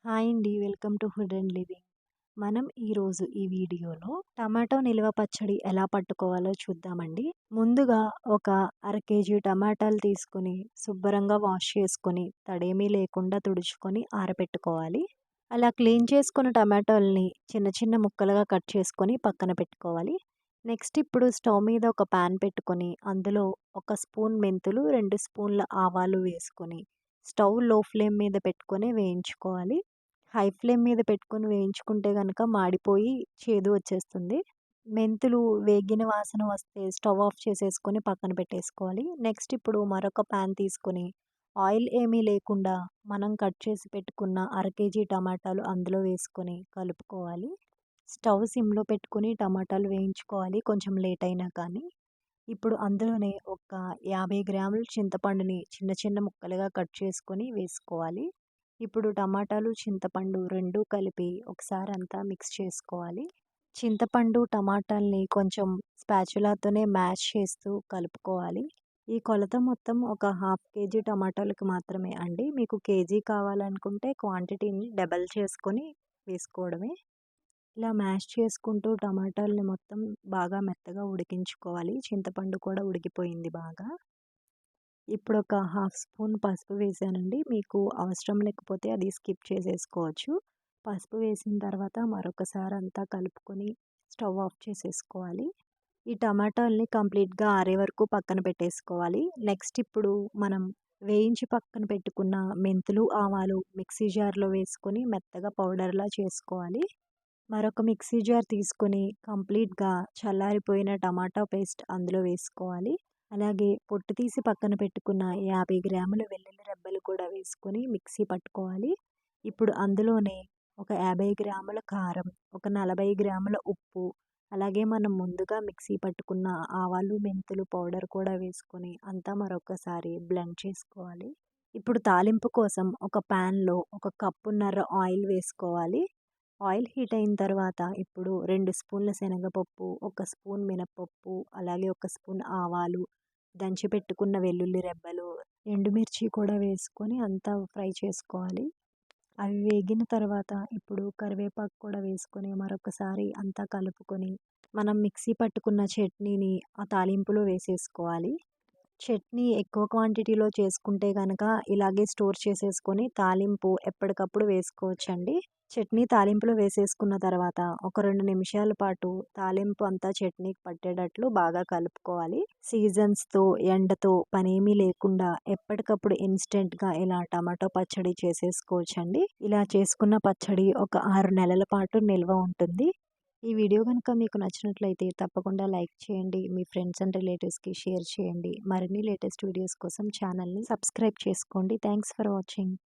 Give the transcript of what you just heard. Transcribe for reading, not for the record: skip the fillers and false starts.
Hi అండి. Welcome to food and living. మనం ఈరోజు ఈ వీడియోలో టమాటో నిల్వ పచ్చడి ఎలా పట్టుకోవాలో చూద్దామండి. ముందుగా ఒక అర కేజీ టమాటాలు తీసుకొని శుభ్రంగా వాష్ చేసుకొని తడేమీ లేకుండా తుడుచుకొని ఆరబెట్టుకోవాలి. అలా క్లీన్ చేసుకున్న టమాటోల్ని చిన్న చిన్న ముక్కలుగా కట్ చేసుకొని పక్కన పెట్టుకోవాలి. నెక్స్ట్ ఇప్పుడు స్టవ్ మీద ఒక పాన్ పెట్టుకొని అందులో ఒక స్పూన్ మెంతులు, 2 స్పూన్ల ఆవాలు వేసుకొని స్టవ్ లో ఫ్లేమ్ మీద పెట్టుకొని వేయించుకోవాలి. హై ఫ్లేమ్ మీద పెట్టుకొని వేయించుకుంటే గనక మాడిపోయి చేదు వచ్చేస్తుంది. మెంతులు వేగిన వాసన వస్తే స్టవ్ ఆఫ్ చేసేసుకొని పక్కన పెట్టేసుకోవాలి. నెక్స్ట్ ఇప్పుడు మరొక పాన్ తీసుకొని ఆయిల్ ఏమీ లేకుండా మనం కట్ చేసి పెట్టుకున్న అర కేజీ టమాటాలు అందులో వేసుకొని కలుపుకోవాలి. స్టవ్ సిమ్‌లో పెట్టుకొని టమాటాలు వేయించుకోవాలి కొంచెం లేట్ అయినా కానీ. ఇప్పుడు అందులోనే ఒక 50 గ్రాముల చింతపండుని చిన్న చిన్న ముక్కలుగా కట్ చేసుకొని వేసుకోవాలి. ఇప్పుడు టమాటాలు, చింతపండు 2 కలిపి ఒకసారి అంతా మిక్స్ చేసుకోవాలి. చింతపండు, టమాటాల్ని కొంచెం స్పాచులాతోనే మ్యాష్ చేస్తూ కలుపుకోవాలి. ఈ కొలత మొత్తం ఒక హాఫ్ కేజీ టమాటాలకు మాత్రమే అండి. మీకు కేజీ కావాలనుకుంటే క్వాంటిటీని డబల్ చేసుకొని వేసుకోవడమే. ఇలా మ్యాష్ చేసుకుంటూ టమాటాలని మొత్తం బాగా మెత్తగా ఉడికించుకోవాలి. చింతపండు కూడా ఉడికిపోయింది బాగా. ఇప్పుడు ఒక హాఫ్ స్పూన్ పసుపు వేసానండి. మీకు అవసరం లేకపోతే అది స్కిప్ చేసేసుకోవచ్చు. పసుపు వేసిన తర్వాత మరొకసారి అంతా కలుపుకొని స్టవ్ ఆఫ్ చేసేసుకోవాలి. ఈ టమాటాలని కంప్లీట్‌గా ఆరే వరకు పక్కన పెట్టేసుకోవాలి. నెక్స్ట్ ఇప్పుడు మనం వేయించి పక్కన పెట్టుకున్న మెంతులు, ఆవాలు మిక్సీ జార్‌లో వేసుకొని మెత్తగా పౌడర్‌లా చేసుకోవాలి. మరొక మిక్సీ జార్ తీసుకొని కంప్లీట్‌గా చల్లారిపోయిన టమాటా పేస్ట్ అందులో వేసుకోవాలి. అలాగే పొట్టు తీసి పక్కన పెట్టుకున్న 50 గ్రాముల వెల్లుల్లి రెబ్బలు కూడా వేసుకొని మిక్సీ పట్టుకోవాలి. ఇప్పుడు అందులోనే ఒక 50 గ్రాముల కారం, ఒక 40 గ్రాముల ఉప్పు, అలాగే మనం ముందుగా మిక్సీ పట్టుకున్న ఆవాలు, మెంతులు పౌడర్ కూడా వేసుకొని అంతా మరొకసారి బ్లెండ్ చేసుకోవాలి. ఇప్పుడు తాలింపు కోసం ఒక ప్యాన్‌లో ఒక కప్పున్నర ఆయిల్ వేసుకోవాలి. ఆయిల్ హీట్ అయిన తర్వాత ఇప్పుడు 2 స్పూన్ల శనగపప్పు, ఒక స్పూన్ మినపప్పు, అలాగే ఒక స్పూన్ ఆవాలు, దంచి పెట్టుకున్న వెల్లుల్లి రెబ్బలు, ఎండుమిర్చి కూడా వేసుకొని అంతా ఫ్రై చేసుకోవాలి. అవి వేగిన తర్వాత ఇప్పుడు కరివేపాకు కూడా వేసుకొని మరొకసారి అంతా కలుపుకొని మనం మిక్సీ పట్టుకున్న చట్నీని ఆ తాలింపులో వేసేసుకోవాలి. చట్నీ ఎక్కువ క్వాంటిటీలో చేసుకుంటే గనక ఇలాగే స్టోర్ చేసేసుకొని తాలింపు ఎప్పటికప్పుడు వేసుకోవచ్చండి. చట్నీ తాలింపులో వేసేసుకున్న తర్వాత ఒక 2 నిమిషాల పాటు తాలింపు అంతా చట్నీకి పట్టేటట్లు బాగా కలుపుకోవాలి. సీజన్స్‌తో, ఎండతో పనేమీ లేకుండా ఎప్పటికప్పుడు ఇన్‌స్టంట్‌గా ఇలా టమాటో పచ్చడి చేసేసుకోవచ్చండి. ఇలా చేసుకున్న పచ్చడి ఒక 6 నెలల పాటు నిల్వ ఉంటుంది. ఈ వీడియో గనుక మీకు నచ్చినట్లయితే తప్పకుండా లైక్ చేయండి. మీ ఫ్రెండ్స్ అండ్ రిలేటివ్స్‌కి షేర్ చేయండి. మరిన్ని లేటెస్ట్ వీడియోస్ కోసం ఛానల్‌ని సబ్స్క్రైబ్ చేసుకోండి. Thanks for watching.